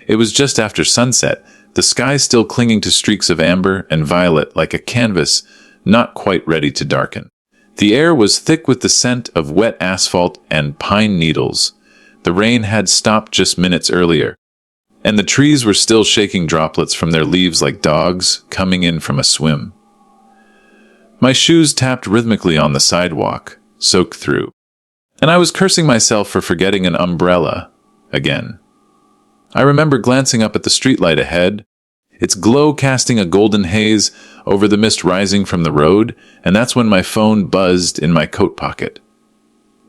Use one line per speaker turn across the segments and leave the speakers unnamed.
It was just after sunset, the sky still clinging to streaks of amber and violet like a canvas not quite ready to darken. The air was thick with the scent of wet asphalt and pine needles. The rain had stopped just minutes earlier, and the trees were still shaking droplets from their leaves like dogs coming in from a swim. My shoes tapped rhythmically on the sidewalk, soaked through, and I was cursing myself for forgetting an umbrella again. I remember glancing up at the streetlight ahead, its glow casting a golden haze over the mist rising from the road, and that's when my phone buzzed in my coat pocket.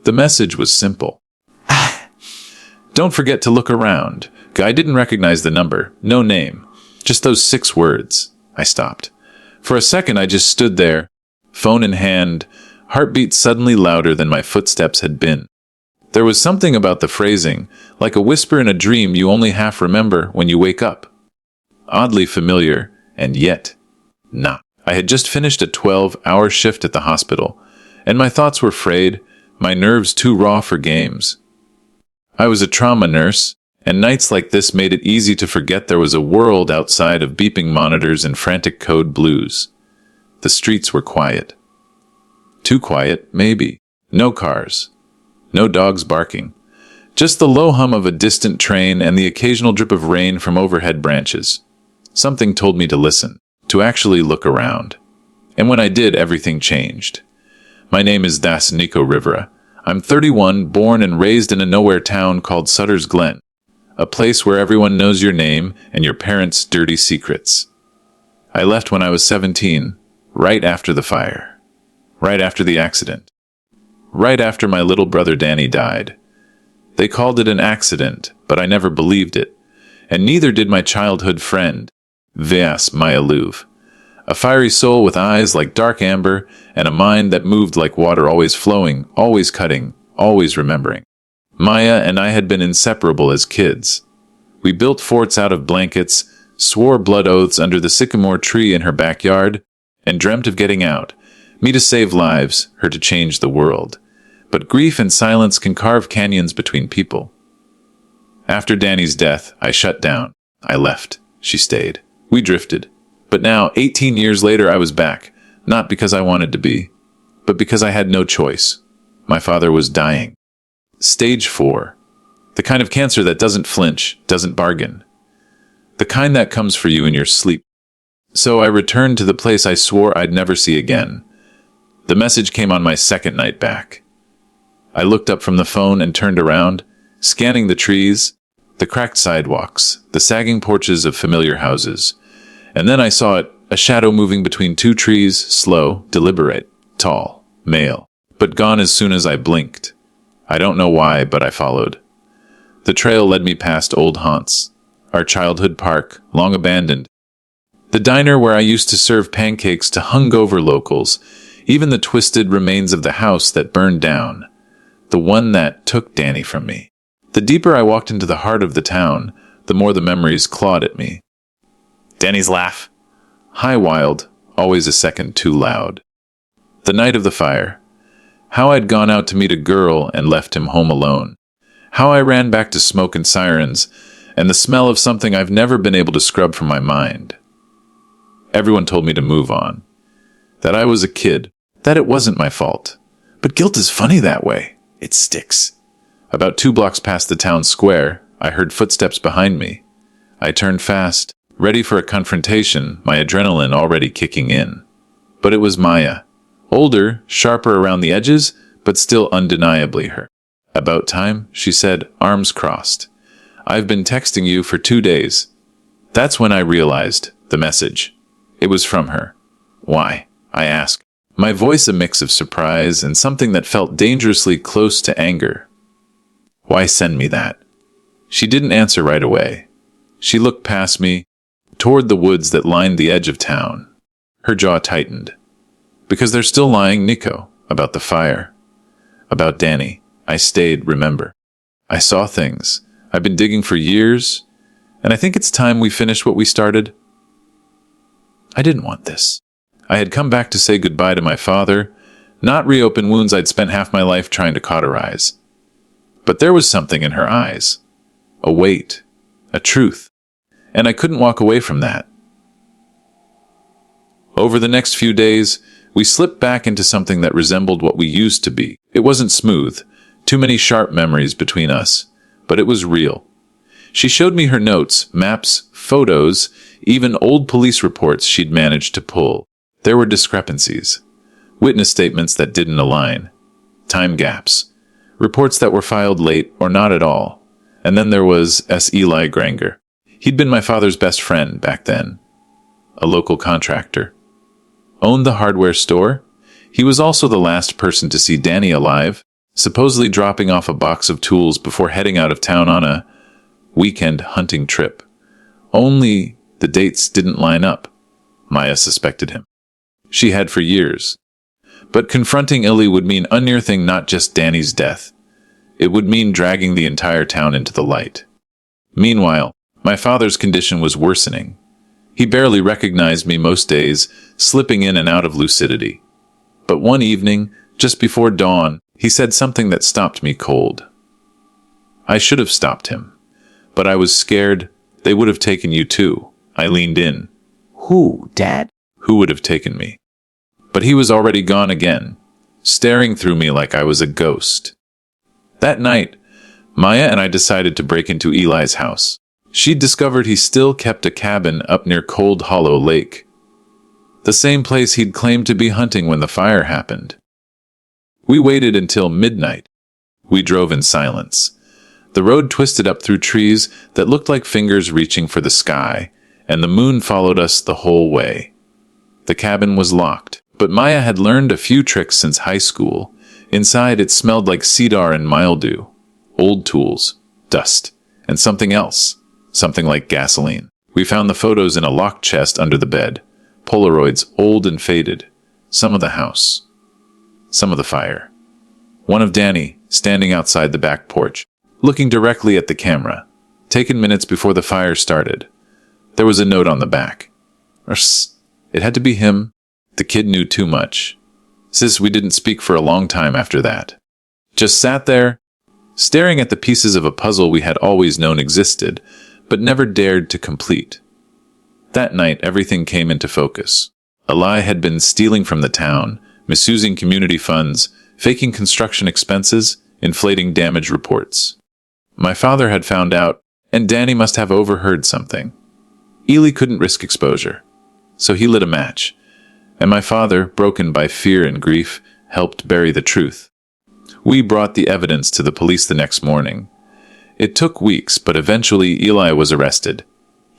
The message was simple. Don't forget to look around. I didn't recognize the number, no name, just those 6 words. I stopped. For a second I just stood there, phone in hand, heartbeat suddenly louder than my footsteps had been. There was something about the phrasing, like a whisper in a dream you only half remember when you wake up. Oddly familiar, and yet not. I had just finished a 12-hour shift at the hospital, and my thoughts were frayed, my nerves too raw for games. I was a trauma nurse, and nights like this made it easy to forget there was a world outside of beeping monitors and frantic code blues. The streets were quiet. Too quiet, maybe. No cars. No dogs barking. Just the low hum of a distant train and the occasional drip of rain from overhead branches. Something told me to listen, to actually look around. And when I did, everything changed. My name is Nico Rivera. I'm 31, born and raised in a nowhere town called Sutter's Glen, a place where everyone knows your name and your parents' dirty secrets. I left when I was 17, right after the fire, right after the accident. Right after my little brother Danny died. They called it an accident, but I never believed it, and neither did my childhood friend, Maya Liu, a fiery soul with eyes like dark amber and a mind that moved like water, always flowing, always cutting, always remembering. Maya and I had been inseparable as kids. We built forts out of blankets, swore blood oaths under the sycamore tree in her backyard, and dreamt of getting out, me to save lives, her to change the world. But grief and silence can carve canyons between people. After Danny's death, I shut down. I left. She stayed. We drifted. But now, 18 years later, I was back. Not because I wanted to be, but because I had no choice. My father was dying. Stage 4. The kind of cancer that doesn't flinch, doesn't bargain. The kind that comes for you in your sleep. So I returned to the place I swore I'd never see again. The message came on my second night back. I looked up from the phone and turned around, scanning the trees, the cracked sidewalks, the sagging porches of familiar houses. And then I saw it, a shadow moving between 2 trees, slow, deliberate, tall, male, but gone as soon as I blinked. I don't know why, but I followed. The trail led me past old haunts, our childhood park, long abandoned, the diner where I used to serve pancakes to hungover locals, even the twisted remains of the house that burned down, the one that took Danny from me. The deeper I walked into the heart of the town, the more the memories clawed at me. Danny's laugh. High wild, always a second too loud. The night of the fire. How I'd gone out to meet a girl and left him home alone. How I ran back to smoke and sirens, and the smell of something I've never been able to scrub from my mind. Everyone told me to move on. That I was a kid. That it wasn't my fault. But guilt is funny that way. It sticks. About 2 blocks past the town square, I heard footsteps behind me. I turned fast, ready for a confrontation, my adrenaline already kicking in. But it was Maya. Older, sharper around the edges, but still undeniably her. About time, she said, arms crossed. I've been texting you for 2 days. That's when I realized the message. It was from her. Why? I asked. My voice a mix of surprise and something that felt dangerously close to anger. Why send me that? She didn't answer right away. She looked past me, toward the woods that lined the edge of town. Her jaw tightened. Because they're still lying, Nico, about the fire. About Danny. I stayed, remember. I saw things. I've been digging for years, and I think it's time we finished what we started. I didn't want this. I had come back to say goodbye to my father, not reopen wounds I'd spent half my life trying to cauterize. But there was something in her eyes. A weight. a truth, and I couldn't walk away from that. Over the next few days, we slipped back into something that resembled what we used to be. It wasn't smooth, too many sharp memories between us, but it was real. She showed me her notes, maps, photos, even old police reports she'd managed to pull. There were discrepancies, witness statements that didn't align, time gaps, reports that were filed late or not at all. And then there was Eli Granger. He'd been my father's best friend back then, a local contractor. Owned the hardware store. He was also the last person to see Danny alive, supposedly dropping off a box of tools before heading out of town on a weekend hunting trip. Only the dates didn't line up. Maya suspected him. She had for years. But confronting Illy would mean unearthing not just Danny's death. It would mean dragging the entire town into the light. Meanwhile, my father's condition was worsening. He barely recognized me most days, slipping in and out of lucidity. But one evening, just before dawn, he said something that stopped me cold. I should have stopped him, but I was scared they would have taken you too. I leaned in.
Who, Dad?
Who would have taken me? But he was already gone again, staring through me like I was a ghost. That night, Maya and I decided to break into Eli's house. She'd discovered he still kept a cabin up near Cold Hollow Lake, the same place he'd claimed to be hunting when the fire happened. We waited until midnight. We drove in silence. The road twisted up through trees that looked like fingers reaching for the sky, and the moon followed us the whole way. The cabin was locked, but Maya had learned a few tricks since high school. Inside, it smelled like cedar and mildew, old tools, dust, and something else. Something like gasoline. We found the photos in a locked chest under the bed. Polaroids, old and faded. Some of the house. Some of the fire. One of Danny, standing outside the back porch, looking directly at the camera, taken minutes before the fire started. There was a note on the back. It had to be him. The kid knew too much. Sis, we didn't speak for a long time after that. Just sat there, staring at the pieces of a puzzle we had always known existed, but never dared to complete. That night, everything came into focus. Eli had been stealing from the town, misusing community funds, faking construction expenses, inflating damage reports. My father had found out, and Danny must have overheard something. Eli couldn't risk exposure, so he lit a match, and my father, broken by fear and grief, helped bury the truth. We brought the evidence to the police the next morning. It took weeks, but eventually Eli was arrested.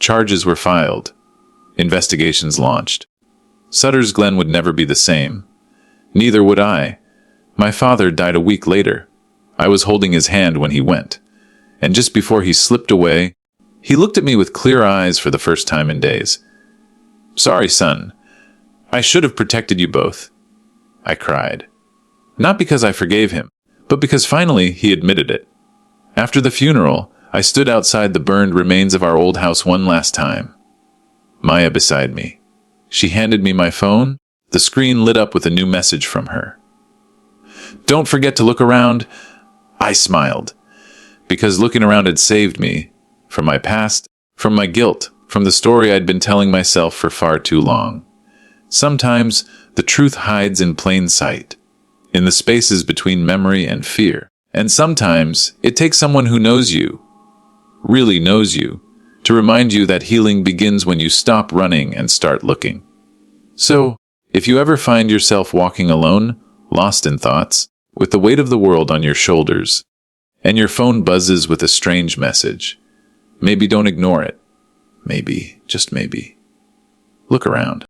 Charges were filed. Investigations launched. Sutter's Glen would never be the same. Neither would I. My father died a week later. I was holding his hand when he went. And just before he slipped away, he looked at me with clear eyes for the first time in days. "Sorry, son. I should have protected you both," I cried. Not because I forgave him, but because finally he admitted it. After the funeral, I stood outside the burned remains of our old house one last time. Maya beside me. She handed me my phone. The screen lit up with a new message from her. "Don't forget to look around." I smiled, because looking around had saved me from my past, from my guilt, from the story I'd been telling myself for far too long. Sometimes the truth hides in plain sight, in the spaces between memory and fear. And sometimes it takes someone who knows you, really knows you, to remind you that healing begins when you stop running and start looking. So, if you ever find yourself walking alone, lost in thoughts, with the weight of the world on your shoulders, and your phone buzzes with a strange message, maybe don't ignore it. Maybe, just maybe, look around.